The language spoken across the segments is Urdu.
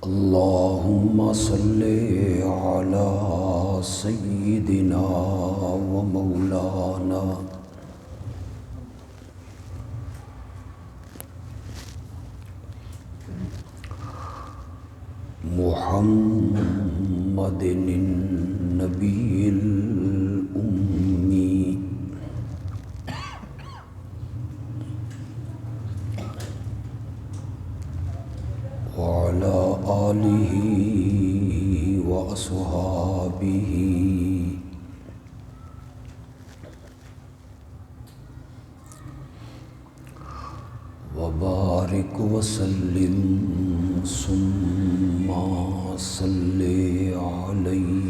اللهم صل على سيدنا ومولانا محمد النبي الأمي وعلى آله وأصحابه وبارك وسلم ثم صل عليه.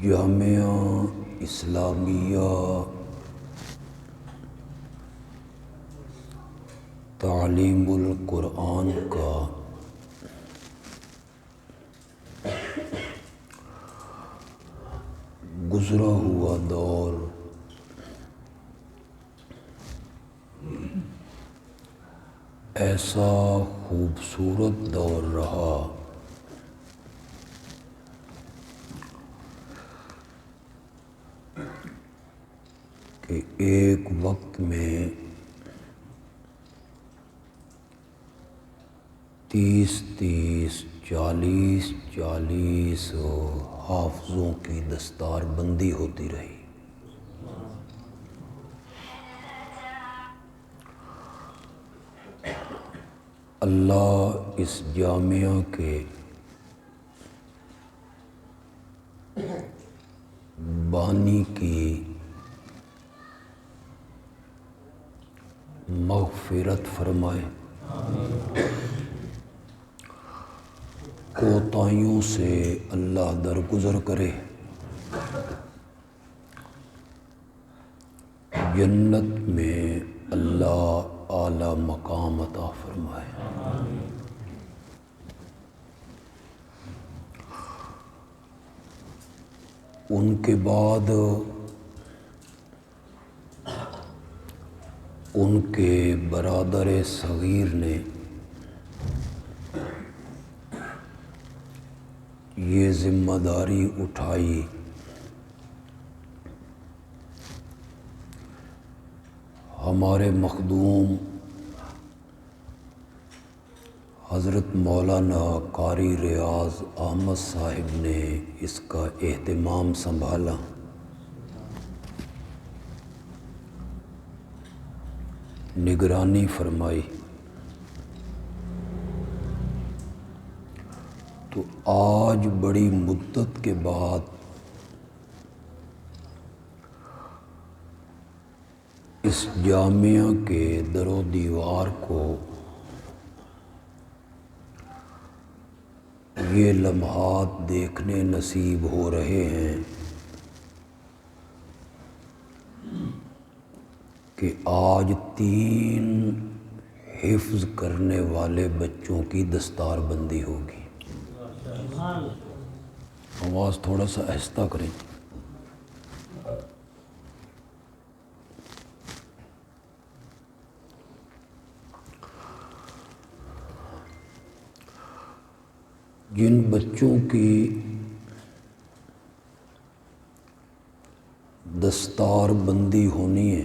جامعہ اسلامیہ تعلیم القرآن کا گزرا ہوا دور ایسا خوبصورت دور رہا کہ ایک وقت میں 30 40 حافظوں کی دستار بندی ہوتی رہی. اللہ اس جامعہ کے بانی کی مغفرت فرمائے، کوتاہیوں سے اللہ درگزر کرے، جنت میں اللہ اعلی مقام عطا فرمائے. ان کے بعد ان کے برادر صغیر نے یہ ذمہ داری اٹھائی ہمارے مخدوم حضرت مولانا قاری ریاض احمد صاحب نے اس کا اہتمام سنبھالا. نگرانی فرمائی تو آج بڑی مدت کے بعد اس جامعہ کے در و دیوار کو یہ لمحات دیکھنے نصیب ہو رہے ہیں کہ آج 3 حفظ کرنے والے بچوں کی دستار بندی ہوگی. آواز تھوڑا سا آہستہ کریں. جن بچوں کی دستار بندی ہونی ہے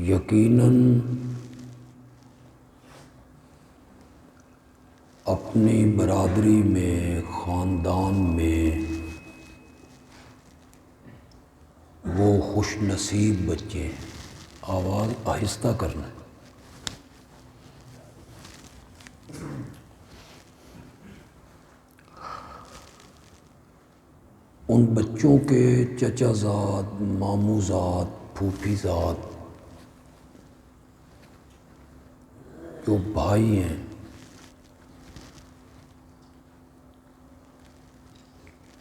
یقیناً اپنی برادری میں، خاندان میں وہ خوش نصیب بچے ہیں. آواز آہستہ کرنا. ان بچوں کے چچا زاد، ماموں زاد، پھوپھی زاد جو بھائی ہیں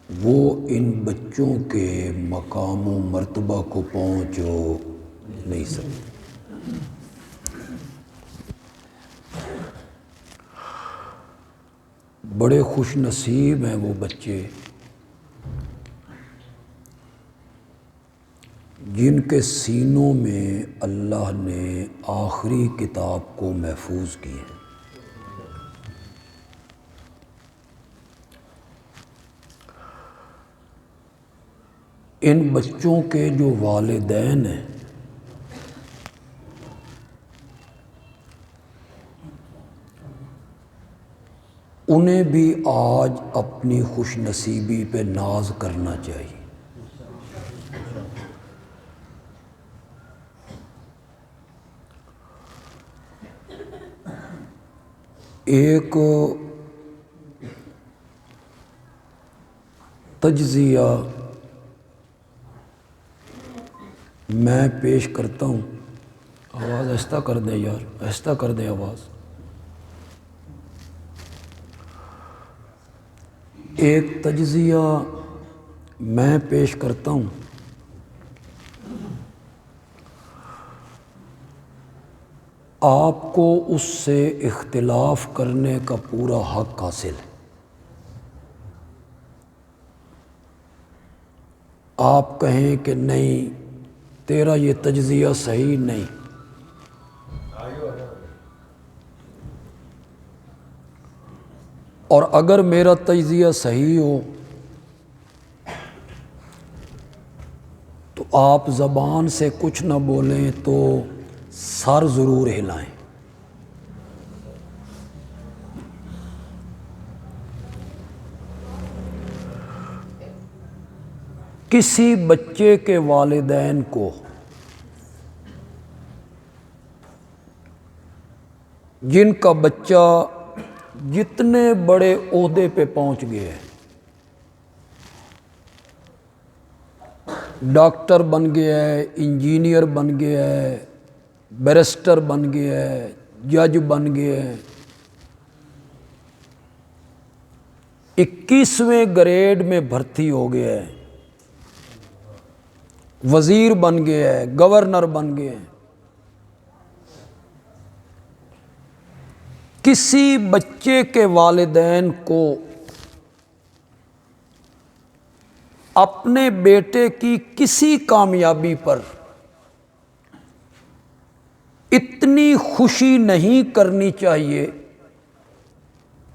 وہ ان بچوں کے مقام و مرتبہ کو پہنچ نہیں سکتے. بڑے خوش نصیب ہیں وہ بچے جن کے سینوں میں اللہ نے آخری کتاب کو محفوظ کی ہے۔ ان بچوں کے جو والدین ہیں انہیں بھی آج اپنی خوش نصیبی پہ ناز کرنا چاہیے۔ ایک تجزیہ میں پیش کرتا ہوں، آواز آہستہ کر دیں یار، آہستہ کر دیں آواز۔ ایک تجزیہ میں پیش کرتا ہوں، آپ کو اس سے اختلاف کرنے کا پورا حق حاصل ہے۔ آپ کہیں کہ نہیں تیرا یہ تجزیہ صحیح نہیں، اور اگر میرا تجزیہ صحیح ہو تو آپ زبان سے کچھ نہ بولیں تو سر ضرور ہلائیں۔ کسی بچے کے والدین کو جن کا بچہ جتنے بڑے عہدے پہ پہنچ گیا ہے، ڈاکٹر بن گیا ہے، انجینئر بن گیا ہے، بیرسٹر بن گیا ہے، جج بن گیا ہے، 21ویں گریڈ میں بھرتی ہو گیا ہے، وزیر بن گیا ہے، گورنر بن گیا ہے، کسی بچے کے والدین کو اپنے بیٹے کی کسی کامیابی پر اتنی خوشی نہیں کرنی چاہیے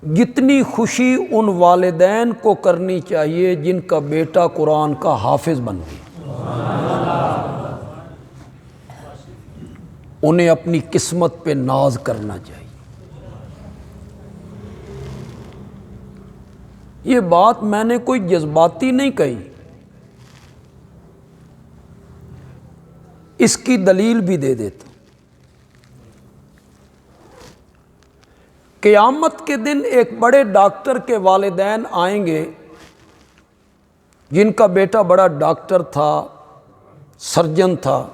جتنی خوشی ان والدین کو کرنی چاہیے جن کا بیٹا قرآن کا حافظ بن گیا۔ انہیں اپنی قسمت پہ ناز کرنا چاہیے۔ یہ بات میں نے کوئی جذباتی نہیں کہی، اس کی دلیل بھی دے دیتا ہوں۔ قیامت کے دن ایک بڑے ڈاکٹر کے والدین آئیں گے جن کا بیٹا بڑا ڈاکٹر تھا، سرجن تھا،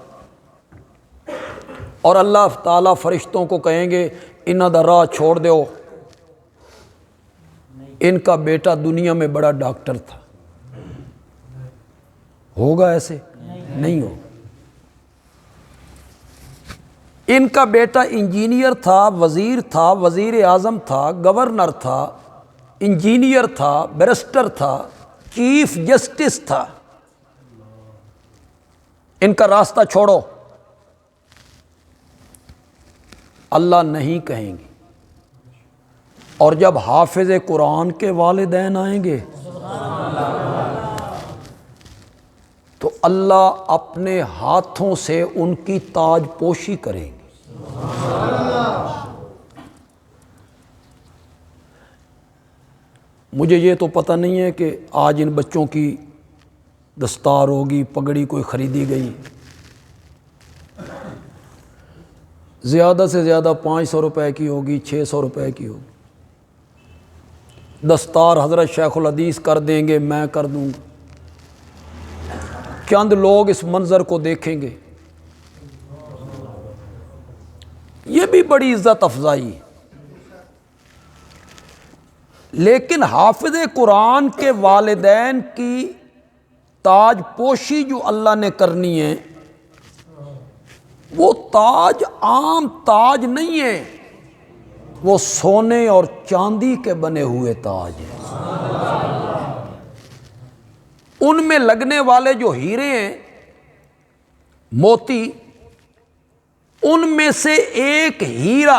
اور اللہ تعالیٰ فرشتوں کو کہیں گے انہاں دا راہ چھوڑ دیو، ان کا بیٹا دنیا میں بڑا ڈاکٹر تھا۔ ہوگا ایسے؟ نہیں ہوگا۔ ان کا بیٹا انجینئر تھا، وزیر تھا، وزیر اعظم تھا، گورنر تھا، انجینئر تھا، بیرسٹر تھا، چیف جسٹس تھا، ان کا راستہ چھوڑو۔ اللہ نہیں کہیں گے۔ اور جب حافظ قرآن کے والدین آئیں گے تو اللہ اپنے ہاتھوں سے ان کی تاج پوشی کریں گے۔ مجھے یہ تو پتہ نہیں ہے کہ آج ان بچوں کی دستار ہوگی، پگڑی کوئی خریدی گئی، زیادہ سے زیادہ 500 روپے کی ہوگی، 600 روپے کی ہوگی۔ دستار حضرت شیخ الحدیث کر دیں گے، میں کر دوں گا، چند لوگ اس منظر کو دیکھیں گے، یہ بھی بڑی عزت افزائی ہے۔ لیکن حافظ قرآن کے والدین کی تاج پوشی جو اللہ نے کرنی ہے، وہ تاج عام تاج نہیں ہے، وہ سونے اور چاندی کے بنے ہوئے تاج ہیں۔ ان میں لگنے والے جو ہیرے ہیں، موتی، ان میں سے ایک ہیرا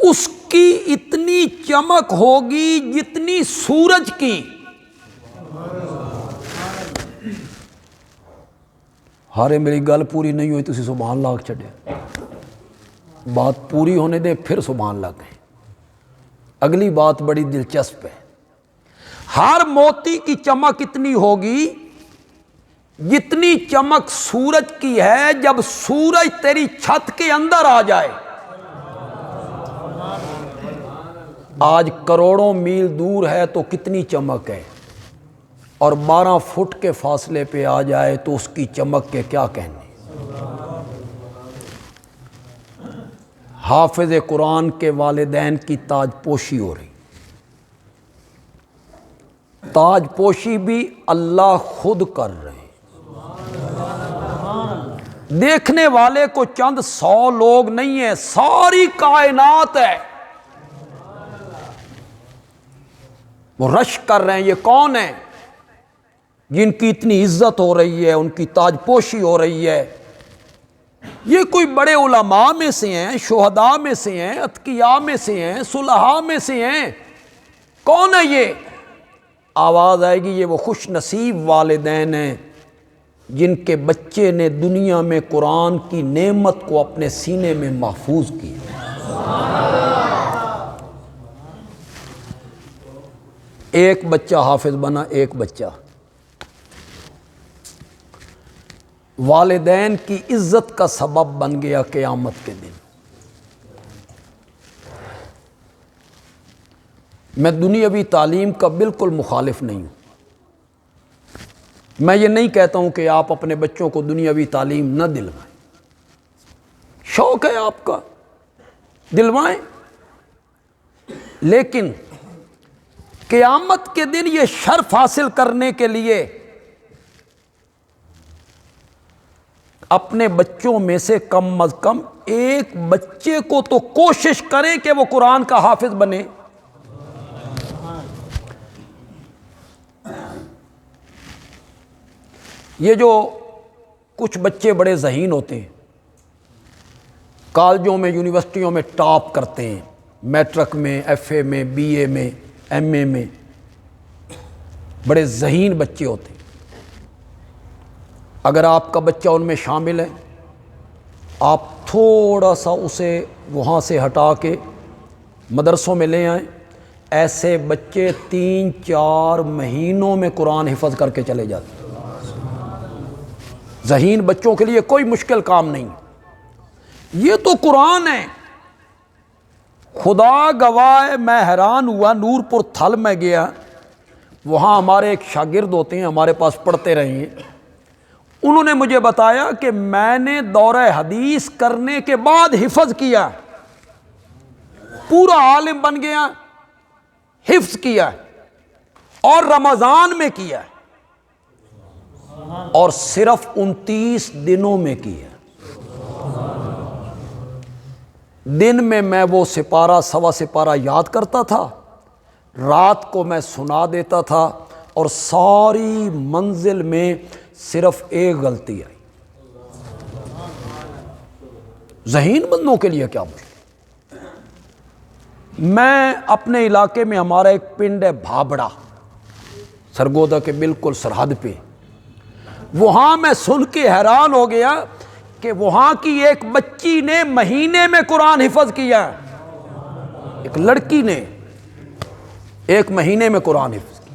اس کی اتنی چمک ہوگی جتنی سورج کی۔ ہارے میری گل پوری نہیں ہوئی، تسی سبحان اللہ آکھ چھڈے، بات پوری ہونے دیں پھر سبحان اللہ کہیں۔ اگلی بات بڑی دلچسپ ہے۔ ہر موتی کی چمک اتنی ہوگی جتنی چمک سورج کی ہے جب سورج تیری چھت کے اندر آ جائے۔ آج کروڑوں میل دور ہے تو کتنی چمک ہے، اور 12 فٹ کے فاصلے پہ آ جائے تو اس کی چمک کے کیا کہنے۔ حافظ قرآن کے والدین کی تاج پوشی ہو رہی، تاج پوشی بھی اللہ خود کر رہے ہیں۔ دیکھنے والے کو چند 100 لوگ نہیں ہیں، ساری کائنات ہے، وہ رش کر رہے ہیں۔ یہ کون ہیں جن کی اتنی عزت ہو رہی ہے، ان کی تاج پوشی ہو رہی ہے؟ یہ کوئی بڑے علماء میں سے ہیں، شہداء میں سے ہیں، اتقیاء میں سے ہیں، صلحاء میں سے ہیں۔ کون ہے یہ؟ آواز آئے گی، یہ وہ خوش نصیب والدین ہیں جن کے بچے نے دنیا میں قرآن کی نعمت کو اپنے سینے میں محفوظ کیا۔ ایک بچہ حافظ بنا، ایک بچہ والدین کی عزت کا سبب بن گیا قیامت کے دن۔ میں دنیاوی تعلیم کا بالکل مخالف نہیں ہوں، میں یہ نہیں کہتا ہوں کہ آپ اپنے بچوں کو دنیاوی تعلیم نہ دلوائیں، شوق ہے آپ کا دلوائیں، لیکن قیامت کے دن یہ شرف حاصل کرنے کے لیے اپنے بچوں میں سے کم از کم ایک بچے کو تو کوشش کریں کہ وہ قرآن کا حافظ بنے۔ یہ جو کچھ بچے بڑے ذہین ہوتے ہیں، کالجوں میں یونیورسٹیوں میں ٹاپ کرتے ہیں، میٹرک میں، ایف اے میں، بی اے میں، ایم اے میں، بڑے ذہین بچے ہوتے ہیں۔ اگر آپ کا بچہ ان میں شامل ہے، آپ تھوڑا سا اسے وہاں سے ہٹا کے مدرسوں میں لے آئیں، ایسے بچے 3-4 مہینوں میں قرآن حفظ کر کے چلے جاتے ہیں۔ ذہین بچوں کے لیے کوئی مشکل کام نہیں، یہ تو قرآن ہے۔ خدا گواہ ہے، میں حیران ہوا، نور پور تھل میں گیا، وہاں ہمارے ایک شاگرد ہوتے ہیں، ہمارے پاس پڑھتے رہے ہیں، انہوں نے مجھے بتایا کہ میں نے دورہ حدیث کرنے کے بعد حفظ کیا، پورا عالم بن گیا، حفظ کیا اور رمضان میں کیا، اور صرف 29 دنوں میں کیا۔ دن میں وہ سپارہ سوا سپارہ یاد کرتا تھا، رات کو میں سنا دیتا تھا، اور ساری منزل میں صرف ایک غلطی آئی۔ ذہین بندوں کے لیے کیا مشکل۔ میں اپنے علاقے میں، ہمارا ایک پنڈ ہے بھابڑا، سرگودا کے بالکل سرحد پہ، وہاں میں سن کے حیران ہو گیا کہ وہاں کی ایک بچی نے مہینے میں قرآن حفظ کیا، ایک لڑکی نے ایک مہینے میں قرآن حفظ کیا۔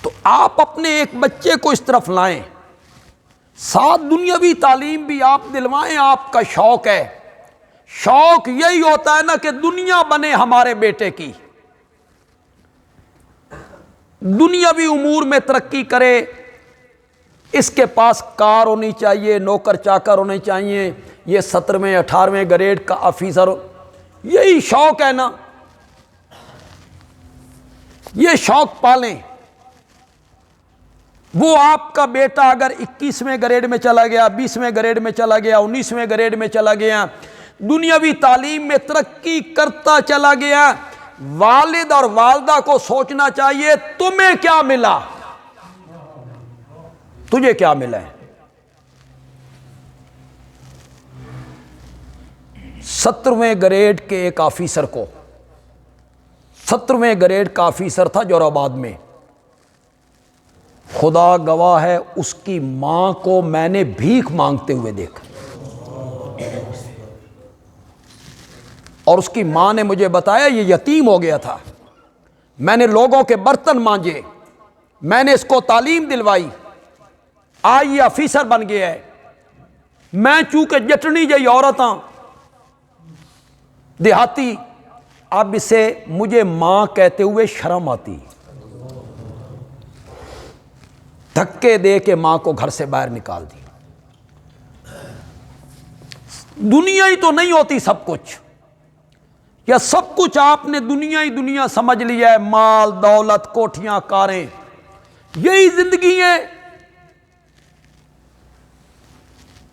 تو آپ اپنے ایک بچے کو اس طرف لائیں، ساتھ دنیاوی تعلیم بھی آپ دلوائیں، آپ کا شوق ہے، شوق یہی ہوتا ہے نا کہ دنیا بنے ہمارے بیٹے کی، دنیاوی امور میں ترقی کرے، اس کے پاس کار ہونی چاہیے، نوکر چاکر ہونے چاہیے، یہ 17ویں 18ویں گریڈ کا آفیسر، یہی شوق ہے نا، یہ شوق پالیں۔ وہ آپ کا بیٹا اگر 21ویں گریڈ میں چلا گیا، 20ویں گریڈ میں چلا گیا، 19ویں گریڈ میں چلا گیا، دنیاوی تعلیم میں ترقی کرتا چلا گیا. والد اور والدہ کو سوچنا چاہیے تمہیں کیا ملا, تجھے کیا ملا ہے. 17ویں گریڈ کے ایک آفیسر کو, 17ویں گریڈ کا آفیسر تھا جور آباد میں, خدا گواہ ہے اس کی ماں کو میں نے بھیک مانگتے ہوئے دیکھا, اور اس کی ماں نے مجھے بتایا یہ یتیم ہو گیا تھا, میں نے لوگوں کے برتن مانجے, میں نے اس کو تعلیم دلوائی, آج یہ آفیسر بن گیا ہے. میں چونکہ جٹنی جی عورت ہاں, دیہاتی, اب اسے مجھے ماں کہتے ہوئے شرم آتی, دھکے دے کے ماں کو گھر سے باہر نکال دی. دنیا ہی تو نہیں ہوتی سب کچھ, یا سب کچھ آپ نے دنیا ہی دنیا سمجھ لیا ہے, مال دولت کوٹھیاں کاریں, یہی زندگی ہے,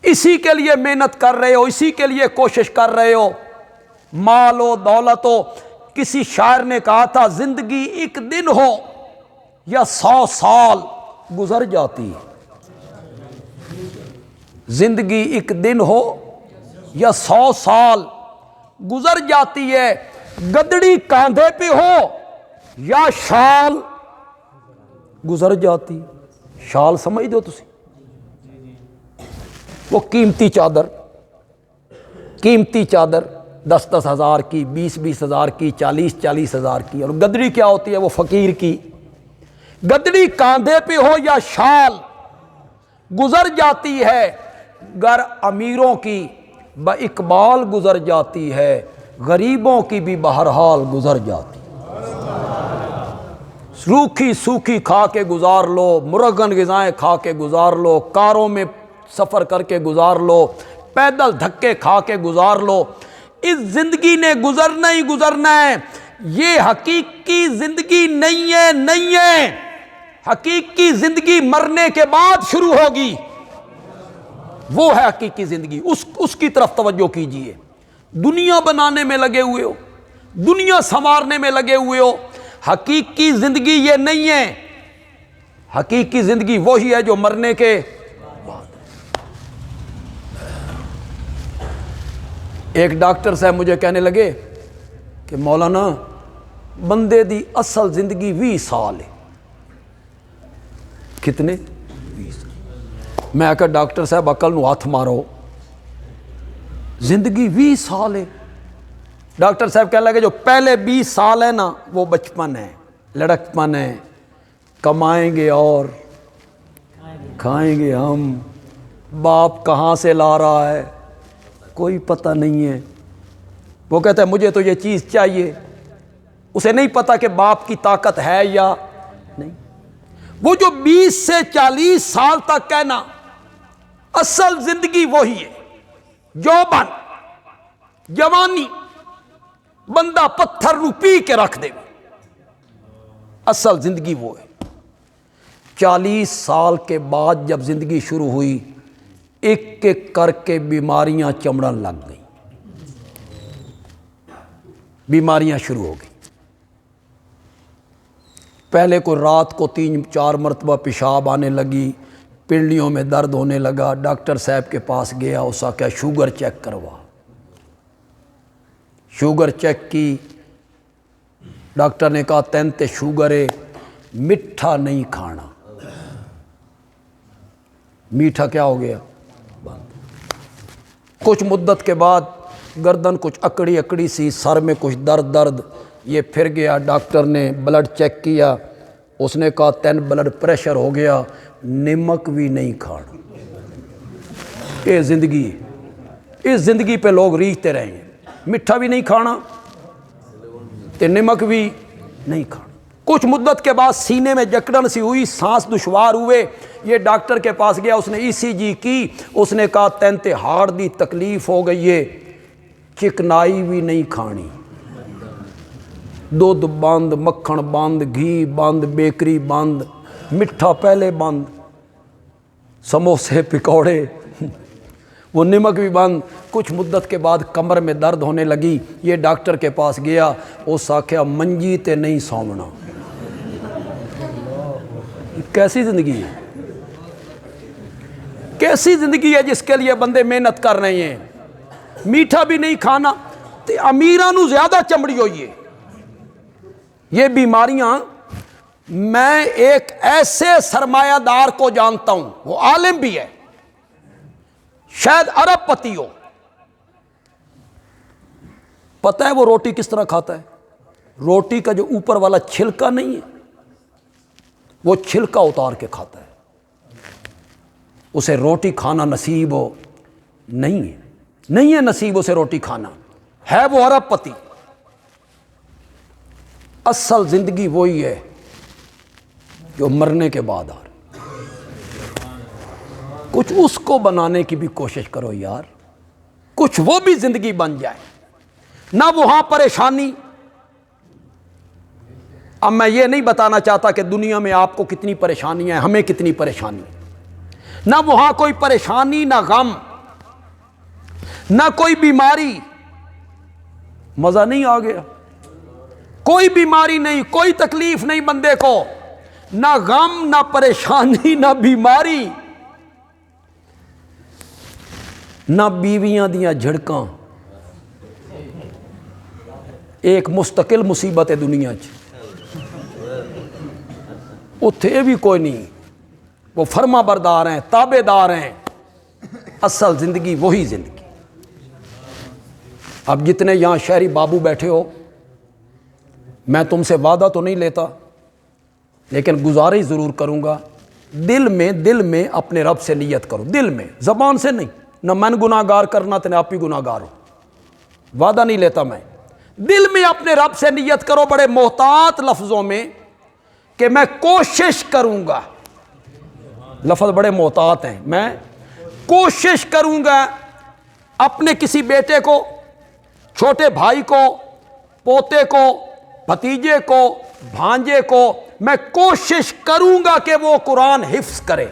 اسی کے لیے محنت کر رہے ہو, اسی کے لیے کوشش کر رہے ہو, مال ہو دولت ہو. کسی شاعر نے کہا تھا زندگی ایک دن ہو یا 100 سال گزر جاتی ہے, زندگی ایک دن ہو یا 100 سال گزر جاتی ہے. گدڑی کاندھے پہ ہو یا شال گزر جاتی. شال سمجھ دو تسی, وہ قیمتی چادر, قیمتی چادر 10-10 ہزار کی, 20-20 ہزار کی, 40-40 ہزار کی. اور گدڑی کیا ہوتی ہے, وہ فقیر کی. گدڑی کاندھے پہ ہو یا شال گزر جاتی ہے. گر امیروں کی با اقبال گزر جاتی ہے, غریبوں کی بھی بہرحال گزر جاتی. روکھی سوکھی کھا کے گزار لو, مرغن غذائیں کھا کے گزار لو, کاروں میں سفر کر کے گزار لو, پیدل دھکے کھا کے گزار لو. اس زندگی نے گزرنا ہی گزرنا ہے. یہ حقیقی زندگی نہیں ہے, نہیں ہے. حقیقی زندگی مرنے کے بعد شروع ہوگی, وہ ہے حقیقی زندگی. اس کی طرف توجہ کیجئے. دنیا بنانے میں لگے ہوئے ہو, دنیا سنوارنے میں لگے ہوئے ہو. حقیقی زندگی یہ نہیں ہے. حقیقی زندگی وہی ہے جو مرنے کے بعد. ایک ڈاکٹر صاحب مجھے کہنے لگے کہ مولانا بندے دی اصل زندگی 20 سال ہے. کتنے؟ 20. میں کہا ڈاکٹر صاحب عقل نو ہاتھ مارو, زندگی 20 سال ہے. ڈاکٹر صاحب کہنے لگے جو پہلے 20 سال ہے نا وہ بچپن ہے, لڑکپن ہے, کمائیں گے اور کھائیں گے ہم, باپ کہاں سے لا رہا ہے کوئی پتہ نہیں ہے. وہ کہتا ہے مجھے تو یہ چیز چاہیے, اسے نہیں پتا کہ باپ کی طاقت ہے یا نہیں. وہ جو 20 سے 40 سال تک ہے نا, اصل زندگی وہی ہے. جوبن, جوانی, بندہ پتھر نو پی کے رکھ دے, اصل زندگی وہ ہے. 40 سال کے بعد جب زندگی شروع ہوئی, ایک ایک کر کے بیماریاں چمڑن لگ گئیں, بیماریاں شروع ہو گئی. پہلے کو رات کو 3-4 مرتبہ پیشاب آنے لگی, پنڈلیوں میں درد ہونے لگا. ڈاکٹر صاحب کے پاس گیا, اس کا کیا شوگر چیک کروا. شوگر چیک کی, ڈاکٹر نے کہا تین تے شوگر ہے, میٹھا نہیں کھانا. میٹھا کیا ہو گیا, بند. کچھ مدت کے بعد گردن کچھ اکڑی اکڑی سی, سر میں کچھ درد, یہ پھر گیا. ڈاکٹر نے بلڈ چیک کیا, اس نے کہا تین بلڈ پریشر ہو گیا, نمک بھی نہیں کھانا. یہ زندگی ہے. اس زندگی پہ لوگ ریجھتے رہے ہیں, میٹھا بھی نہیں کھانا تے نمک بھی نہیں کھانا. کچھ مدت کے بعد سینے میں جکڑن سی ہوئی, سانس دشوار ہوئے. یہ ڈاکٹر کے پاس گیا, اس نے ECG کی, اس نے کہا تین تے ہارٹ دی تکلیف ہو گئی ہے, چکنائی بھی نہیں کھانی. دودھ بند, مکھن بند, گھی بند, بیکری بند, میٹھا پہلے بند, سموسے پکوڑے. وہ نمک بھی بند. کچھ مدت کے بعد کمر میں درد ہونے لگی, یہ ڈاکٹر کے پاس گیا, اس آخیا منجی تے نہیں سومنا. کیسی زندگی ہے, کیسی زندگی ہے جس کے لیے بندے محنت کر رہے ہیں. میٹھا بھی نہیں کھانا, تے امیراں نو زیادہ چمڑی ہوئی ہے. یہ بیماریاں, میں ایک ایسے سرمایہ دار کو جانتا ہوں, وہ عالم بھی ہے, شاید ارب پتی ہو. پتہ ہے وہ روٹی کس طرح کھاتا ہے؟ روٹی کا جو اوپر والا چھلکا نہیں ہے, وہ چھلکا اتار کے کھاتا ہے. اسے روٹی کھانا نصیب ہو نہیں ہے, نہیں ہے نصیب اسے روٹی کھانا, ہے وہ ارب پتی. اصل زندگی وہی ہے جو مرنے کے بعد آ رہی. کچھ اس کو بنانے کی بھی کوشش کرو یار, کچھ وہ بھی زندگی بن جائے. نہ وہاں پریشانی. اب میں یہ نہیں بتانا چاہتا کہ دنیا میں آپ کو کتنی پریشانی ہے, ہمیں کتنی پریشانی. نہ وہاں کوئی پریشانی, نہ غم, نہ کوئی بیماری. مزہ نہیں آ گیا؟ کوئی بیماری نہیں, کوئی تکلیف نہیں بندے کو, نہ غم, نہ پریشانی, نہ بیماری, نہ بیویاں دیاں جھڑکاں. ایک مستقل مصیبت ہے دنیا چ, اتھے بھی کوئی نہیں. وہ فرما بردار ہیں, تابع دار ہیں. اصل زندگی وہی زندگی. اب جتنے یہاں شہری بابو بیٹھے ہو, میں تم سے وعدہ تو نہیں لیتا, لیکن گزارش ضرور کروں گا, دل میں اپنے رب سے نیت کرو, دل میں, زبان سے نہیں. نہ من گناہ گار کرنا تو نہ آپ ہی گناہ گار ہو, وعدہ نہیں لیتا میں. دل میں اپنے رب سے نیت کرو بڑے محتاط لفظوں میں کہ میں کوشش کروں گا. لفظ بڑے محتاط ہیں. میں کوشش کروں گا اپنے کسی بیٹے کو, چھوٹے بھائی کو, پوتے کو, بھتیجے کو, بھانجے کو, میں کوشش کروں گا کہ وہ قرآن حفظ کرے.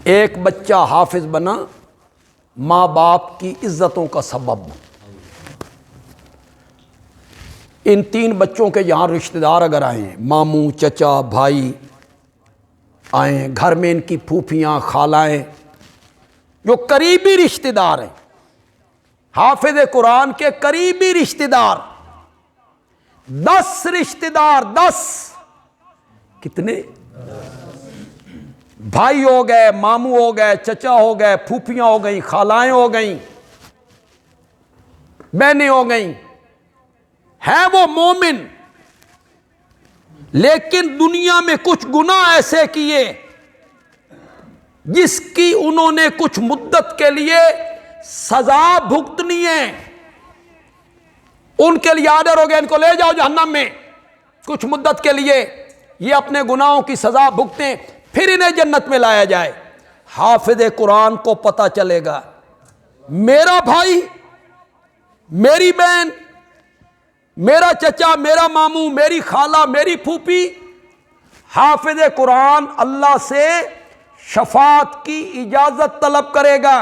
ایک بچہ حافظ بنا, ماں باپ کی عزتوں کا سبب. ان 3 بچوں کے یہاں رشتہ دار اگر آئے ہیں, ماموں, چچا, بھائی آئے ہیں, گھر میں ان کی پھوپھیاں, خالائیں, جو قریبی رشتہ دار ہیں, حافظ قرآن کے قریبی رشتہ دار, 10 رشتہ دار, 10 کتنے بھائی ہو گئے, ماموں ہو گئے, چچا ہو گئے, پھوپھیاں ہو گئیں, خالائیں ہو گئیں, بہنیں ہو گئیں, ہے وہ مومن, لیکن دنیا میں کچھ گناہ ایسے کیے جس کی انہوں نے کچھ مدت کے لیے سزا بھگتنی ہے. ان کے لیے آرڈر ہو گیا, ان کو لے جاؤ جہنم میں کچھ مدت کے لیے, یہ اپنے گناہوں کی سزا بھگتیں, پھر انہیں جنت میں لایا جائے. حافظ قرآن کو پتہ چلے گا میرا بھائی, میری بہن, میرا چچا, میرا ماموں, میری خالہ, میری پھوپھی حافظ قرآن اللہ سے شفاعت کی اجازت طلب کرے گا.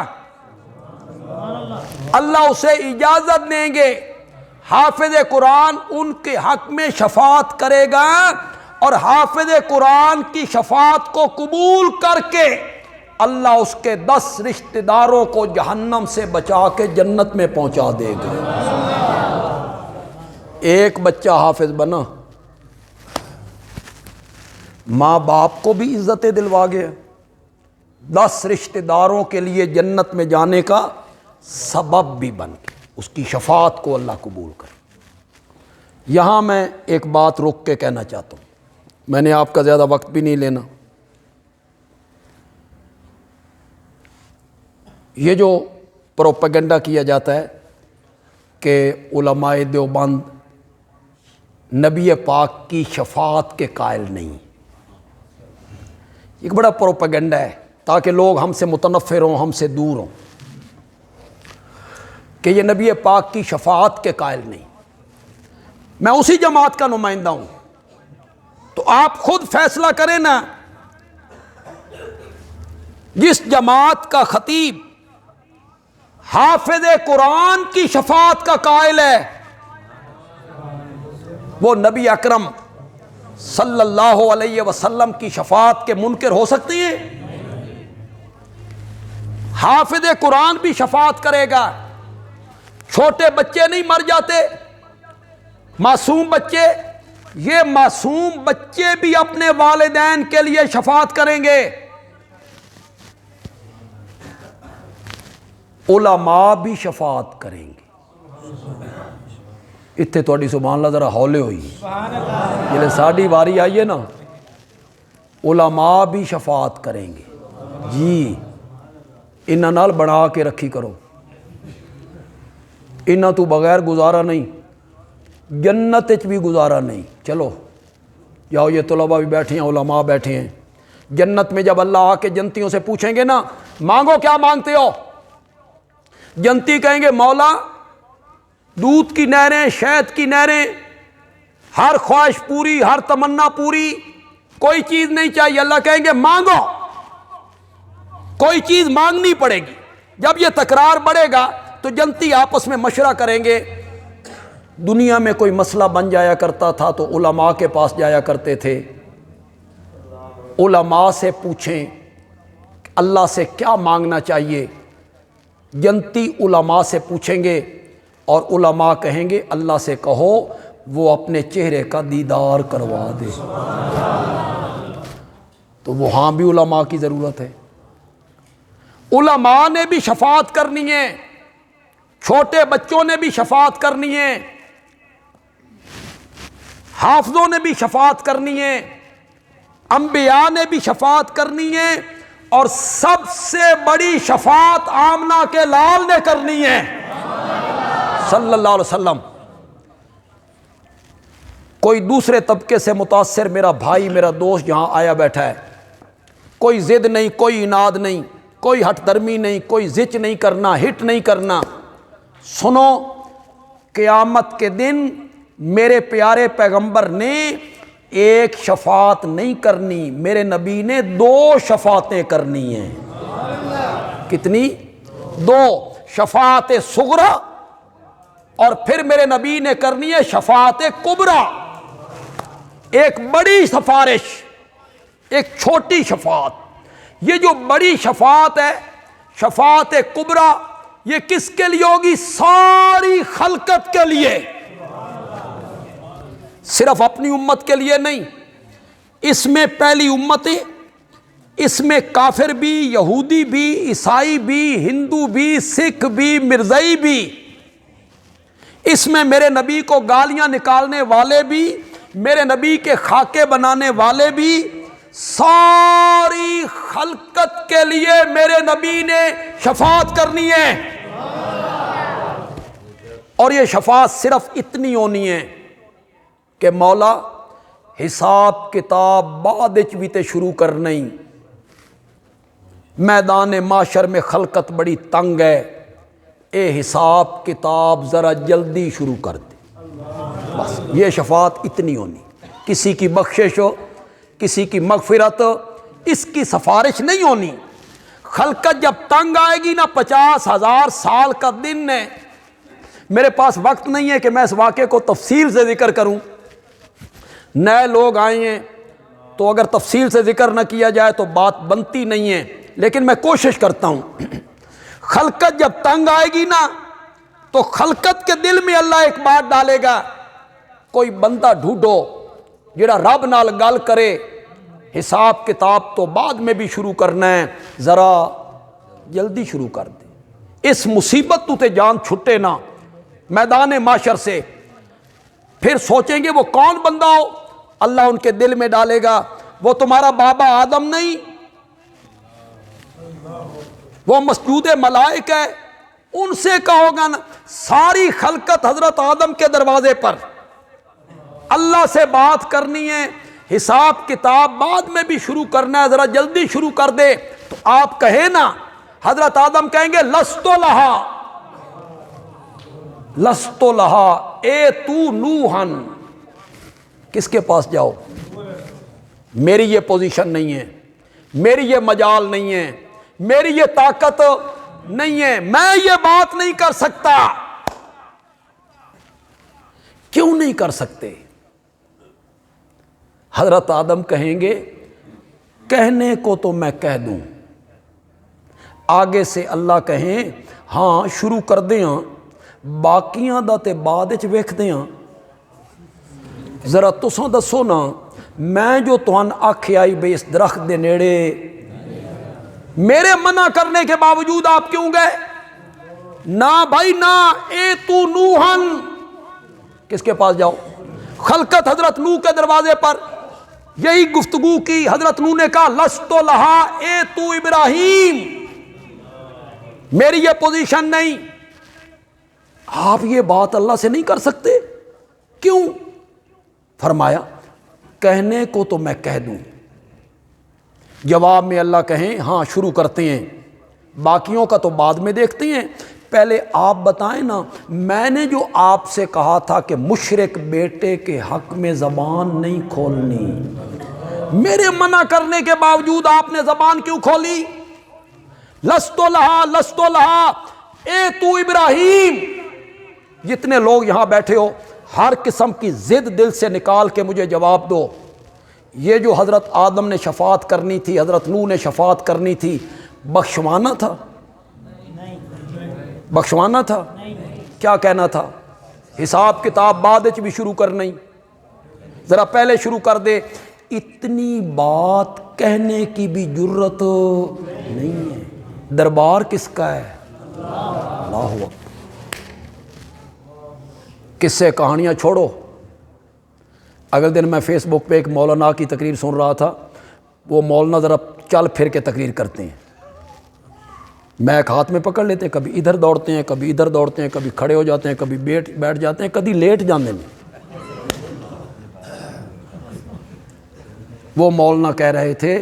اللہ اسے اجازت دیں گے, حافظ قرآن ان کے حق میں شفاعت کرے گا, اور حافظ قرآن کی شفاعت کو قبول کر کے اللہ اس کے 10 رشتہ داروں کو جہنم سے بچا کے جنت میں پہنچا دے گا. ایک بچہ حافظ بنا, ماں باپ کو بھی عزتیں دلوا گیا, 10 رشتہ داروں کے لیے جنت میں جانے کا سبب بھی بن گیا, اس کی شفاعت کو اللہ قبول کر. یہاں میں ایک بات روک کے کہنا چاہتا ہوں, میں نے آپ کا زیادہ وقت بھی نہیں لینا. یہ جو پروپیگنڈا کیا جاتا ہے کہ علماء دیوبند نبی پاک کی شفاعت کے قائل نہیں, ایک بڑا پروپیگنڈا ہے تاکہ لوگ ہم سے متنفر ہوں, ہم سے دور ہوں, کہ یہ نبی پاک کی شفاعت کے قائل نہیں. میں اسی جماعت کا نمائندہ ہوں, تو آپ خود فیصلہ کریں نا. جس جماعت کا خطیب حافظ قرآن کی شفاعت کا قائل ہے وہ نبی اکرم صلی اللہ علیہ وسلم کی شفاعت کے منکر ہو سکتی ہیں؟ حافظ قرآن بھی شفاعت کرے گا. چھوٹے بچے نہیں مر جاتے، معصوم بچے، یہ معصوم بچے بھی اپنے والدین کے لیے شفاعت کریں گے. علماء بھی شفاعت کریں گے. اتنے تھوڑی سبحان اللہ ذرا ہولے ہوئی جلے ساڑھی واری آئیے نا، علماء بھی شفاعت کریں گے. جی انہاں نال بنا کے رکھی کرو، انہاں تو بغیر گزارا نہیں، جنت وچ بھی گزارا نہیں. چلو جاؤ، یہ طلباء بھی بیٹھے ہیں، علماء بیٹھے ہیں. جنت میں جب اللہ آ کے جنتیوں سے پوچھیں گے نا مانگو کیا مانگتے ہو، جنتی کہیں گے مولا دودھ کی نہریں، شہد کی نہریں، ہر خواہش پوری، ہر تمنا پوری، کوئی چیز نہیں چاہیے. اللہ کہیں گے مانگو، کوئی چیز مانگنی پڑے گی. جب یہ تکرار بڑھے گا تو جنتی آپس میں مشورہ کریں گے. دنیا میں کوئی مسئلہ بن جایا کرتا تھا تو علماء کے پاس جایا کرتے تھے. علماء سے پوچھیں اللہ سے کیا مانگنا چاہیے. جنتی علماء سے پوچھیں گے اور علماء کہیں گے اللہ سے کہو وہ اپنے چہرے کا دیدار کروا دے. تو وہاں بھی علماء کی ضرورت ہے. علماء نے بھی شفاعت کرنی ہے، چھوٹے بچوں نے بھی شفاعت کرنی ہے، حافظوں نے بھی شفاعت کرنی ہے، انبیاء نے بھی شفاعت کرنی ہے، اور سب سے بڑی شفاعت آمنہ کے لال نے کرنی ہے صلی اللہ علیہ وسلم. کوئی دوسرے طبقے سے متاثر میرا بھائی، میرا دوست یہاں آیا بیٹھا ہے، کوئی ضد نہیں، کوئی اناد نہیں، کوئی ہٹ درمی نہیں، کوئی زچ نہیں کرنا، ہٹ نہیں کرنا. سنو، قیامت کے دن میرے پیارے پیغمبر نے ایک شفاعت نہیں کرنی، میرے نبی نے 2 شفاعتیں کرنی ہیں. کتنی؟ 2. شفاعت صغری اور پھر میرے نبی نے کرنی ہے شفاعت کبریٰ. ایک بڑی سفارش، ایک چھوٹی شفاعت. یہ جو بڑی شفاعت ہے شفاعت کبریٰ، یہ کس کے لیے ہوگی؟ ساری خلقت کے لیے، صرف اپنی امت کے لیے نہیں. اس میں پہلی امتیں، اس میں کافر بھی، یہودی بھی، عیسائی بھی، ہندو بھی، سکھ بھی، مرزائی بھی، اس میں میرے نبی کو گالیاں نکالنے والے بھی، میرے نبی کے خاکے بنانے والے بھی. ساری خلقت کے لیے میرے نبی نے شفاعت کرنی ہے. اور یہ شفاعت صرف اتنی ہونی ہے کہ مولا حساب کتاب بعد بھی تے شروع کرنی. میدان معاشر میں خلقت بڑی تنگ ہے، اے حساب کتاب ذرا جلدی شروع کر دے. بس یہ شفاعت اتنی ہونی. کسی کی بخشش ہو، کسی کی مغفرت، اس کی سفارش نہیں ہونی. خلقت جب تنگ آئے گی نا، 50,000 سال کا دن ہے. میرے پاس وقت نہیں ہے کہ میں اس واقعے کو تفصیل سے ذکر کروں. نئے لوگ آئے ہیں تو اگر تفصیل سے ذکر نہ کیا جائے تو بات بنتی نہیں ہے، لیکن میں کوشش کرتا ہوں. خلقت جب تنگ آئے گی نا تو خلقت کے دل میں اللہ ایک بات ڈالے گا، کوئی بندہ ڈھونڈو جڑا رب نال گل کرے. حساب کتاب تو بعد میں بھی شروع کرنا ہے، ذرا جلدی شروع کر دے. اس مصیبت تو تے جان چھٹے نا میدان معاشر سے. پھر سوچیں گے وہ کون بندہ ہو، اللہ ان کے دل میں ڈالے گا وہ تمہارا بابا آدم نہیں، وہ مسجود ملائک ہے. ان سے کہو گا نا ساری خلقت حضرت آدم کے دروازے پر اللہ سے بات کرنی ہے، حساب کتاب بعد میں بھی شروع کرنا ہے، ذرا جلدی شروع کر دے. تو آپ کہیں نا، حضرت آدم کہیں گے لستو لہا، لستو لہا، اے تو نوحن. کس کے پاس جاؤ؟ میری یہ پوزیشن نہیں ہے، میری یہ مجال نہیں ہے، میری یہ طاقت نہیں ہے، میں یہ بات نہیں کر سکتا۔ کیوں نہیں کر سکتے؟ حضرت آدم کہیں گے کہنے کو تو میں کہہ دوں، آگے سے اللہ کہیں ہاں شروع کر دیاں، باقیاں دا تے بعد وچ ویکھ دیاں۔ ذرا تساں دسو نا، میں جو تہن آکھیا آئی بے اس درخت دے نیڑے، میرے منع کرنے کے باوجود آپ کیوں گئے؟ نہ بھائی نہ، اے تو نوحن، کس کے پاس جاؤ؟ خلقت حضرت نوح کے دروازے پر یہی گفتگو کی، حضرت نوح نے کہا لست لہا اے تو ابراہیم، میری یہ پوزیشن نہیں۔ آپ یہ بات اللہ سے نہیں کر سکتے؟ کیوں؟ فرمایا کہنے کو تو میں کہہ دوں۔ جواب میں اللہ کہیں ہاں شروع کرتے ہیں، باقیوں کا تو بعد میں دیکھتے ہیں، پہلے آپ بتائیں نا، میں نے جو آپ سے کہا تھا کہ مشرک بیٹے کے حق میں زبان نہیں کھولنی، میرے منع کرنے کے باوجود آپ نے زبان کیوں کھولی؟ لست لہا اے تو ابراہیم۔ جتنے لوگ یہاں بیٹھے ہو، ہر قسم کی ضد دل سے نکال کے مجھے جواب دو، یہ جو حضرت آدم نے شفاعت کرنی تھی، حضرت نوح نے شفاعت کرنی تھی، بخشوانا تھا؟ بخشوانا تھا؟ کیا کہنا تھا؟ حساب کتاب بعد وچ بھی شروع کرنا، ذرا پہلے شروع کر دے۔ اتنی بات کہنے کی بھی جرت نہیں ہے۔ دربار کس کا ہے؟ اللہ اکبر۔ قصے کہانیاں چھوڑو، اگلے دن میں فیس بک پہ ایک مولانا کی تقریر سن رہا تھا، وہ مولانا ذرا چل پھر کے تقریر کرتے ہیں، میک ہاتھ میں پکڑ لیتے ہیں، کبھی ادھر دوڑتے ہیں، کبھی ادھر دوڑتے ہیں، کبھی کھڑے ہو جاتے ہیں، کبھی بیٹھ جاتے ہیں، کبھی لیٹ جانے میں۔ وہ مولانا کہہ رہے تھے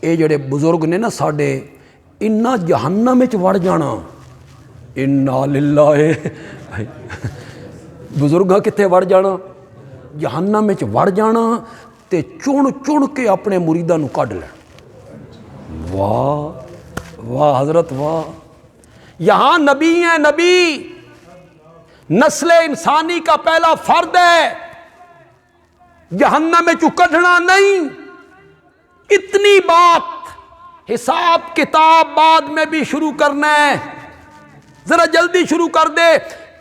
اے جڑے بزرگ نے نا ساڈے، انہاں جہنم وچ وڑ جانا، انا للہ، بزرگاں کتنے وڑ جانا؟ جہنم وچ وڑ جانا تے چن چن کے اپنے مریداں نو کڈ لین۔ واہ واہ حضرت واہ، یہاں نبی ہیں، نبی نسل انسانی کا پہلا فرد ہے، جہنم میں کڈھنا نہیں۔ اتنی بات حساب کتاب بعد میں بھی شروع کرنا ہے، ذرا جلدی شروع کر دے۔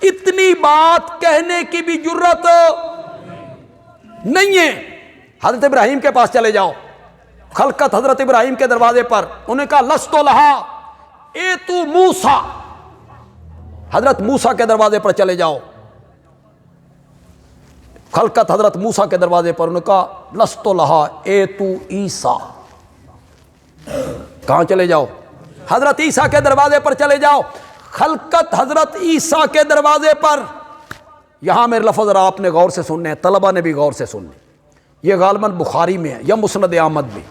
اتنی بات کہنے کی بھی جرت نہیں ہے۔ حضرت ابراہیم کے پاس چلے جاؤ، خلقت حضرت ابراہیم کے دروازے پر، انہوں نے کہا لست لہا اے تو موسیٰ، حضرت موسیٰ کے دروازے پر چلے جاؤ، خلقت حضرت موسیٰ کے دروازے پر، انہوں نے کہا لست لہا اے تو عیسیٰ، کہاں چلے جاؤ؟ حضرت عیسیٰ کے دروازے پر چلے جاؤ، خلقت حضرت عیسیٰ کے دروازے پر۔ یہاں میرے لفظ ذرا آپ نے غور سے سننے ہیں، طلبہ نے بھی غور سے سننے، یہ غالباً بخاری میں ہے یا مسند احمد میں۔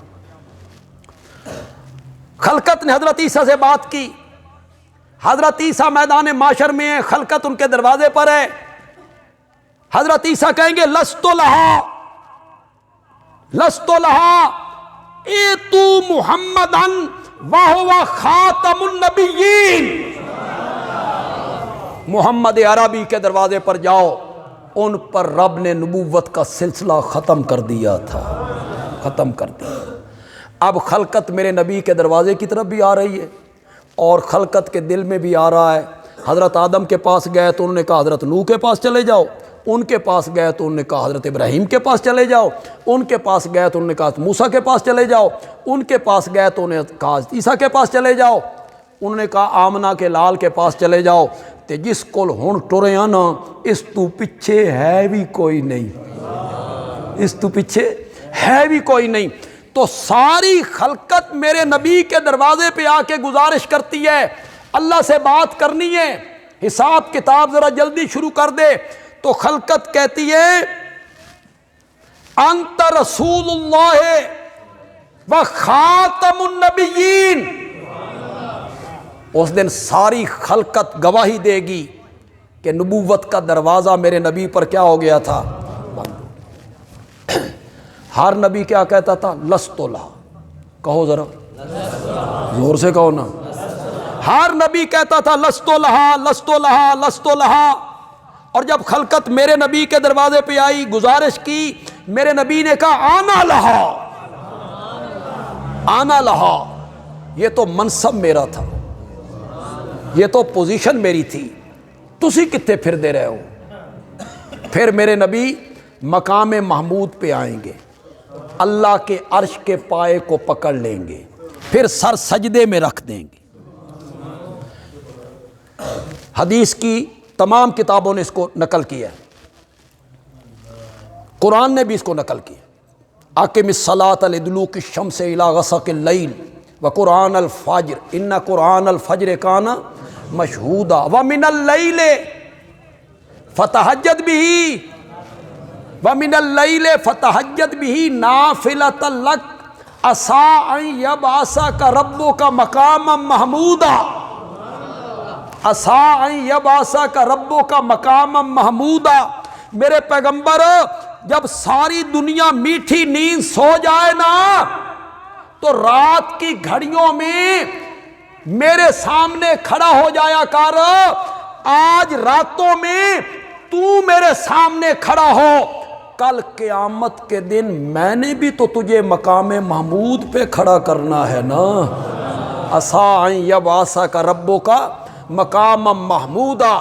خلقت نے حضرت عیسیٰ سے بات کی، حضرت عیسیٰ میدان معاشر میں ہے، خلقت ان کے دروازے پر ہے۔ حضرت عیسیٰ کہیں گے لست لہا اے تو محمدن وہو خاتم النبیین، محمد عربی کے دروازے پر جاؤ، ان پر رب نے نبوت کا سلسلہ ختم کر دیا تھا، ختم کر دیا۔ اب خلقت میرے نبی کے دروازے کی طرف بھی آ رہی ہے اور خلقت کے دل میں بھی آ رہا ہے۔ حضرت آدم کے پاس گئے تو انہوں نے کہا حضرت نوح کے پاس چلے جاؤ، ان کے پاس گئے تو انہوں نے کہا حضرت ابراہیم کے پاس چلے جاؤ، ان کے پاس گئے تو انہوں نے کہا موسیٰ کے پاس چلے جاؤ، ان کے پاس گئے تو انہوں نے کہا عیسیٰ کے پاس چلے جاؤ، انہوں نے کہا آمنہ کے لال کے پاس چلے جاؤ، تے جس کول ہن ٹریا نا اس تو پیچھے ہے بھی کوئی نہیں، اس تو پیچھے ہے بھی کوئی نہیں۔ تو ساری خلقت میرے نبی کے دروازے پہ آ کے گزارش کرتی ہے، اللہ سے بات کرنی ہے، حساب کتاب ذرا جلدی شروع کر دے۔ تو خلقت کہتی ہے انت رسول اللہ و خاتم النبیین۔ اس دن ساری خلقت گواہی دے گی کہ نبوت کا دروازہ میرے نبی پر کیا ہو گیا تھا؟ ہر نبی کیا کہتا تھا؟ لست لہا، کہو ذرا زور سے کہو نا. ہر نبی کہتا تھا لستو لہا لستو لہا لستو لہا. اور جب خلقت میرے نبی کے دروازے پہ آئی, گزارش کی, میرے نبی نے کہا آنا لہا آنا لہا. یہ تو منصب میرا تھا, یہ تو پوزیشن میری تھی, تسی کتے پھر دے رہے ہو. پھر میرے نبی مقام محمود پہ آئیں گے, اللہ کے عرش کے پائے کو پکڑ لیں گے, پھر سر سجدے میں رکھ دیں گے. حدیث کی تمام کتابوں نے اس کو نقل کیا ہے, قرآن نے بھی اس کو نقل کیا. اقم الصلاۃ لدلوک الشمس الی غسق اللیل وقرآن الفجر ان قرآن الفجر کان مشہودا ومن اللیل فتہجد بہ ومن اللیل فتہجد بہ نافلۃ لک عسیٰ ان یبعثک ربک مقاما محمودا. عسیٰ ان یبعثک ربک مقاما محمودا. میرے پیغمبر جب ساری دنیا میٹھی نیند سو جائے نا تو رات کی گھڑیوں میں میرے سامنے کھڑا ہو جایا کر. آج راتوں میں تو میرے سامنے کھڑا ہو, کل قیامت کے دن میں نے بھی تو تجھے مقام محمود پہ کھڑا کرنا ہے نا. عسیٰ ان یبعثک ربک مقام محمودا.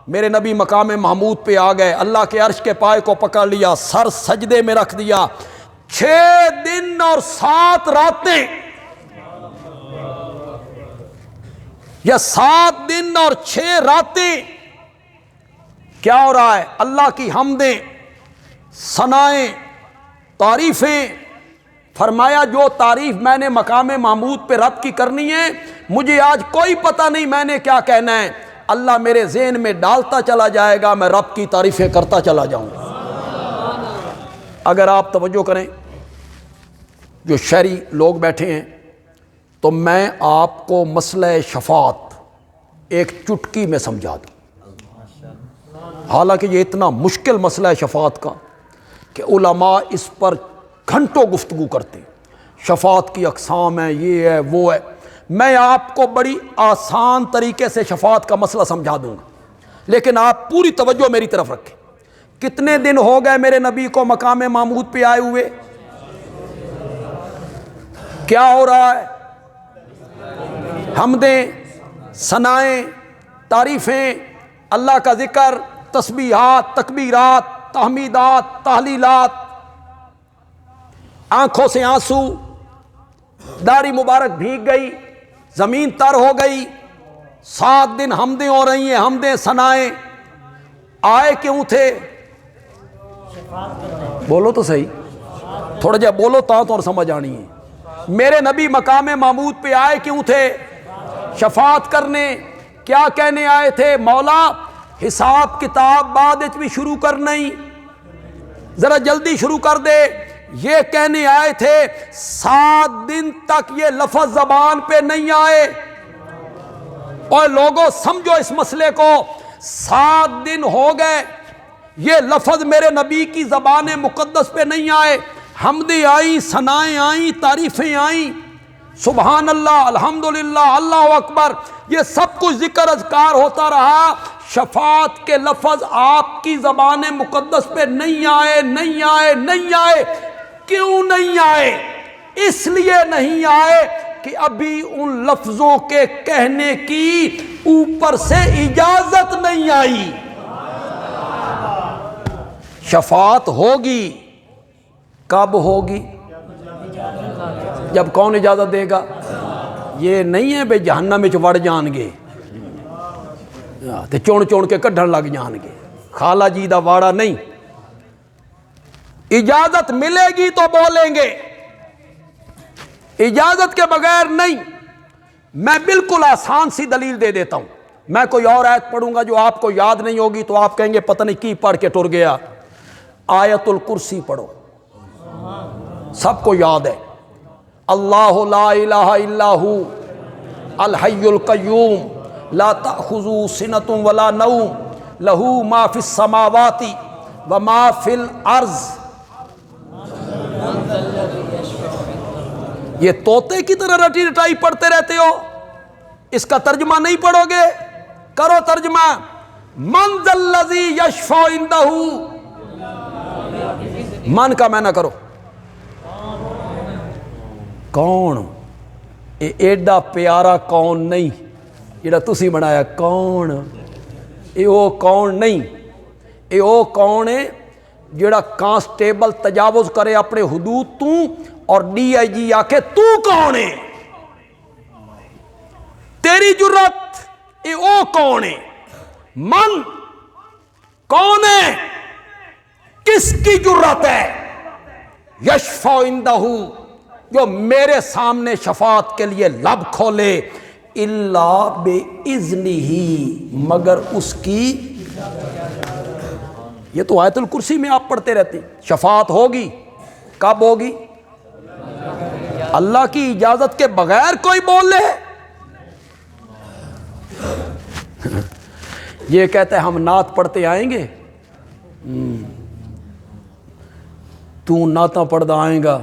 میرے نبی مقام محمود پہ آ گئے, اللہ کے عرش کے پائے کو پکڑ لیا, سر سجدے میں رکھ دیا. 6 دن اور 7 راتیں یا 7 دن اور 6 راتیں کیا ہو رہا ہے؟ اللہ کی حمدیں, ثنائیں, تعریفیں. فرمایا جو تعریف میں نے مقام محمود پہ رب کی کرنی ہے, مجھے آج کوئی پتہ نہیں میں نے کیا کہنا ہے. اللہ میرے ذہن میں ڈالتا چلا جائے گا, میں رب کی تعریفیں کرتا چلا جاؤں گا. اگر آپ توجہ کریں, جو شہری لوگ بیٹھے ہیں, تو میں آپ کو مسئلہ شفاعت ایک چٹکی میں سمجھا دوں. حالانکہ یہ اتنا مشکل مسئلہ ہے شفاعت کا کہ علماء اس پر گھنٹوں گفتگو کرتے. شفاعت کی اقسام ہیں, یہ ہے وہ ہے. میں آپ کو بڑی آسان طریقے سے شفاعت کا مسئلہ سمجھا دوں گا, لیکن آپ پوری توجہ میری طرف رکھیں. کتنے دن ہو گئے میرے نبی کو مقام محمود پہ آئے ہوئے؟ کیا ہو رہا ہے؟ حمدیں, ثنائیں, تعریفیں, اللہ کا ذکر, تسبیحات, تکبیرات, تحمیدات, تحلیلات. آنکھوں سے آنسو, داڑھی مبارک بھیگ گئی, زمین تر ہو گئی. 7 دن حمدیں ہو رہی ہیں, حمدیں, ثنائیں. آئے کیوں تھے؟ بولو تو صحیح, تھوڑا جا بولو تو سمجھ آنی ہے. میرے نبی مقام محمود پہ آئے کیوں تھے؟ شفاعت کرنے. کیا کہنے آئے تھے؟ مولا حساب کتاب بعد بھی شروع کرنا ہی, ذرا جلدی شروع کر دے. یہ کہنے آئے تھے. 7 دن تک یہ لفظ زبان پہ نہیں آئے. اور لوگوں سمجھو اس مسئلے کو, 7 دن ہو گئے یہ لفظ میرے نبی کی زبان مقدس پہ نہیں آئے. حمدیں آئیں, ثنائیں آئیں, تعریفیں آئیں, سبحان اللہ, الحمدللہ, اللہ اکبر, یہ سب کچھ ذکر اذکار ہوتا رہا. شفاعت کے لفظ آپ کی زبان مقدس پہ نہیں آئے, نہیں آئے, نہیں آئے. کیوں نہیں آئے؟ اس لیے نہیں آئے کہ ابھی ان لفظوں کے کہنے کی اوپر سے اجازت نہیں آئی. شفاعت ہوگی, کب ہوگی؟ جب کون اجازت دے گا؟ یہ نہیں ہے بے جہنم میں وڑ جان گے تے چون چون کے کڈھن لگ جان گے. خالہ جی دا واڑا نہیں. اجازت ملے گی تو بولیں گے, اجازت کے بغیر نہیں. میں بالکل آسان سی دلیل دے دیتا ہوں. میں کوئی اور آیت پڑھوں گا جو آپ کو یاد نہیں ہوگی تو آپ کہیں گے پتہ نہیں کی پڑھ کے ٹر گیا. آیت الکرسی پڑھو, سب کو یاد ہے. اللہ لا الہ الا ہو الحی القیوم لا تأخذہ سنۃ ولا نوم لہ ما فی السماوات وما فی الارض یہ طوطے کی طرح رٹی رٹائی پڑھتے رہتے ہو، اس کا ترجمہ نہیں پڑھو گے؟ کرو ترجمہ، من ذا الذی یشفع عندہ، من کا معنی کرو کون، اے ایڈا پیارا کون نہیں جڑا تسی بنایا، کون اے او کون نہیں، اے او کون ہے جڑا کانسٹیبل تجاوز کرے اپنے حدود تو اور ڈی آئی جی آ کے تو کون ہے، تیری جرت، اے او کون ہے، من کون ہے، کس کی جرت ہے، یشفع عندہ، جو میرے سامنے شفاعت کے لیے لب کھولے، الا باذنہ، مگر اس کی، یہ تو آیت الکرسی میں آپ پڑھتے رہتے، شفاعت ہوگی، کب ہوگی؟ اللہ کی اجازت کے بغیر کوئی بول لے؟ یہ کہتے ہیں ہم نعت پڑھتے آئیں گے، تو نعتاں پڑھتا آئیں گا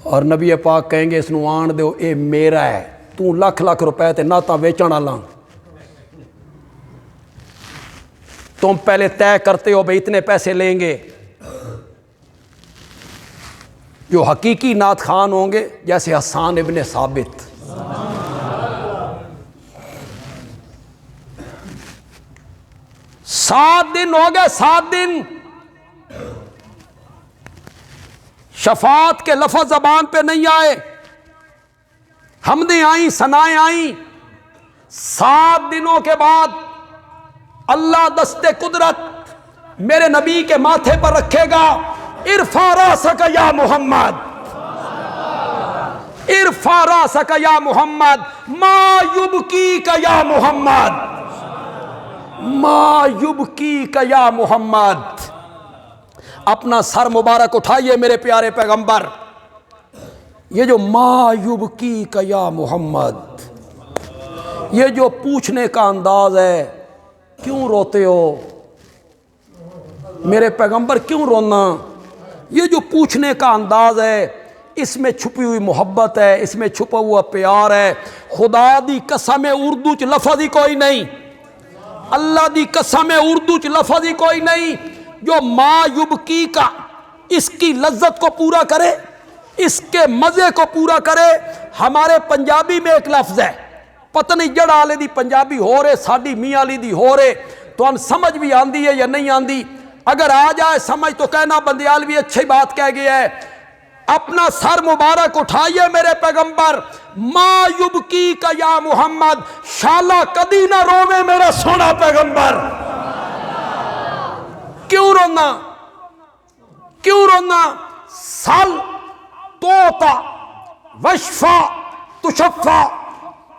اور نبی پاک کہیں گے اس نو آن دو اے میرا ہے، تو لکھ لکھ روپے تے نعتاں ویچن والا، تم پہلے طے کرتے ہو بھئی اتنے پیسے لیں گے، جو حقیقی نعت خان ہوں گے جیسے حسان ابن ثابت، 7 دن ہو گئے، 7 دن شفاعت کے لفظ زبان پہ نہیں آئے، حمدیں آئیں، ثنائیں آئیں، 7 دنوں کے بعد اللہ دست قدرت میرے نبی کے ماتھے پر رکھے گا، ارفع راسک یا محمد، ارفع راسک یا محمد، ما یبکیک یا محمد، ما یبکیک یا محمد، اپنا سر مبارک اٹھائیے میرے پیارے پیغمبر، یہ جو ما یبکیک یا محمد، یہ جو پوچھنے کا انداز ہے، کیوں روتے ہو میرے پیغمبر، کیوں رونا، یہ جو پوچھنے کا انداز ہے، اس میں چھپی ہوئی محبت ہے، اس میں چھپا ہوا پیار ہے، خدا دی قسم اردو چ لفظ ہی کوئی نہیں، اللہ دی قسم اردو چ لفظ ہی کوئی نہیں جو ما یبکی کا اس کی لذت کو پورا کرے، اس کے مزے کو پورا کرے۔ ہمارے پنجابی میں ایک لفظ ہے، پتہ نہیں جڑ آلے دی پنجابی ہو رہے، ساڈی میاں علی دی ہو رہے، تو ان سمجھ بھی آندی ہے یا نہیں آندی، اگر آ جائے سمجھ تو کہنا بندیال بھی اچھی بات کہہ گیا ہے۔ اپنا سر مبارک اٹھائیے میرے پیغمبر، ما یبکی کا یا محمد، شالا کدی نہ روے میرا سونا پیغمبر، کیوں رونا، کیوں رونا، سل توتا وشفا تشفا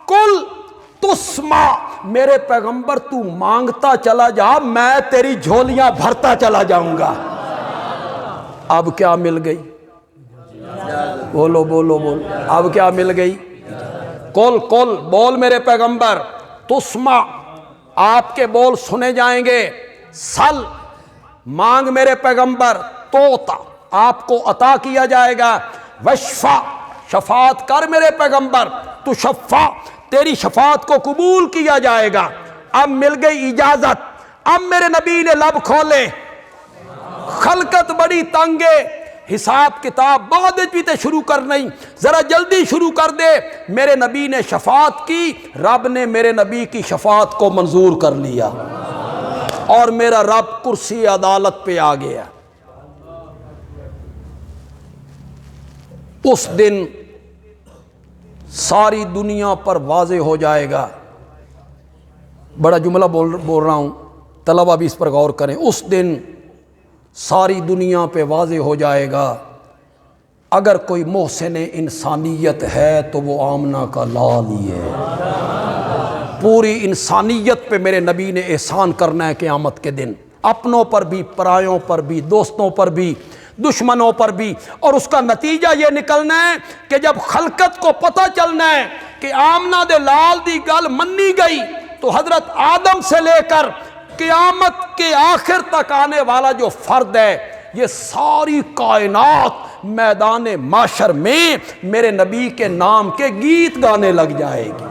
کل تسمع، میرے پیغمبر تو مانگتا چلا جا، میں تیری جھولیاں بھرتا چلا جاؤں گا۔ اب کیا مل گئی؟ بولو بولو بولو، اب کیا مل گئی؟ کل کل بول میرے پیغمبر، تسمع آپ کے بول سنے جائیں گے، سل مانگ میرے پیغمبر، توتا آپ کو عطا کیا جائے گا، وشفا شفاعت کر میرے پیغمبر، تو شفا تیری شفاعت کو قبول کیا جائے گا۔ اب مل گئی اجازت، اب میرے نبی نے لب کھولے، خلقت بڑی تنگے، حساب کتاب بعد بھی تے شروع کر نہیں، ذرا جلدی شروع کر دے۔ میرے نبی نے شفاعت کی، رب نے میرے نبی کی شفاعت کو منظور کر لیا، اور میرا رب کرسی عدالت پہ آ گیا۔ اس دن ساری دنیا پر واضح ہو جائے گا، بڑا جملہ بول رہا ہوں، طلبہ بھی اس پر غور کریں، اس دن ساری دنیا پہ واضح ہو جائے گا، اگر کوئی محسن انسانیت ہے تو وہ آمنہ کا لال ہی ہے۔ پوری انسانیت پہ میرے نبی نے احسان کرنا ہے قیامت کے دن، اپنوں پر بھی، پرایوں پر بھی، دوستوں پر بھی، دشمنوں پر بھی، اور اس کا نتیجہ یہ نکلنا ہے کہ جب خلقت کو پتہ چلنا ہے کہ آمنہ دے لال دی گل منی گئی، تو حضرت آدم سے لے کر قیامت کے آخر تک آنے والا جو فرد ہے، یہ ساری کائنات میدان معاشر میں میرے نبی کے نام کے گیت گانے لگ جائے گی،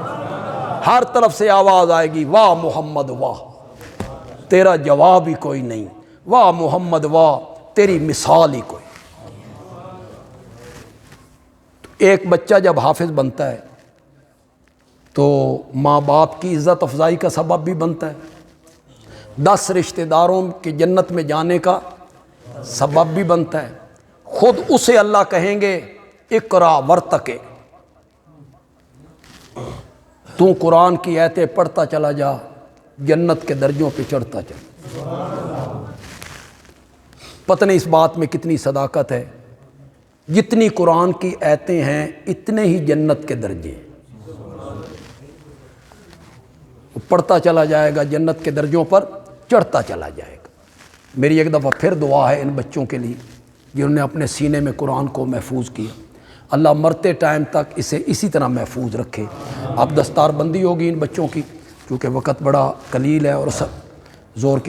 ہر طرف سے آواز آئے گی، واہ محمد واہ، تیرا جواب ہی کوئی نہیں، واہ محمد واہ، تیری مثال ہی کوئی۔ ایک بچہ جب حافظ بنتا ہے تو ماں باپ کی عزت افزائی کا سبب بھی بنتا ہے، 10 رشتہ داروں کے جنت میں جانے کا سبب بھی بنتا ہے، خود اسے اللہ کہیں گے اقرا ورتقے، تو قرآن کی آیتیں پڑھتا چلا جا، جنت کے درجوں پہ چڑھتا چلا۔ پتہ نہیں اس بات میں کتنی صداقت ہے، جتنی قرآن کی آیتیں ہیں اتنے ہی جنت کے درجے ہیں، وہ پڑھتا چلا جائے گا، جنت کے درجوں پر چڑھتا چلا جائے گا۔ میری ایک دفعہ پھر دعا ہے ان بچوں کے لیے جنہوں نے اپنے سینے میں قرآن کو محفوظ کیا، اللہ مرتے ٹائم تک اسے اسی طرح محفوظ رکھے۔ اب دستار بندی ہوگی ان بچوں کی، کیونکہ وقت بڑا قلیل ہے اور زور کی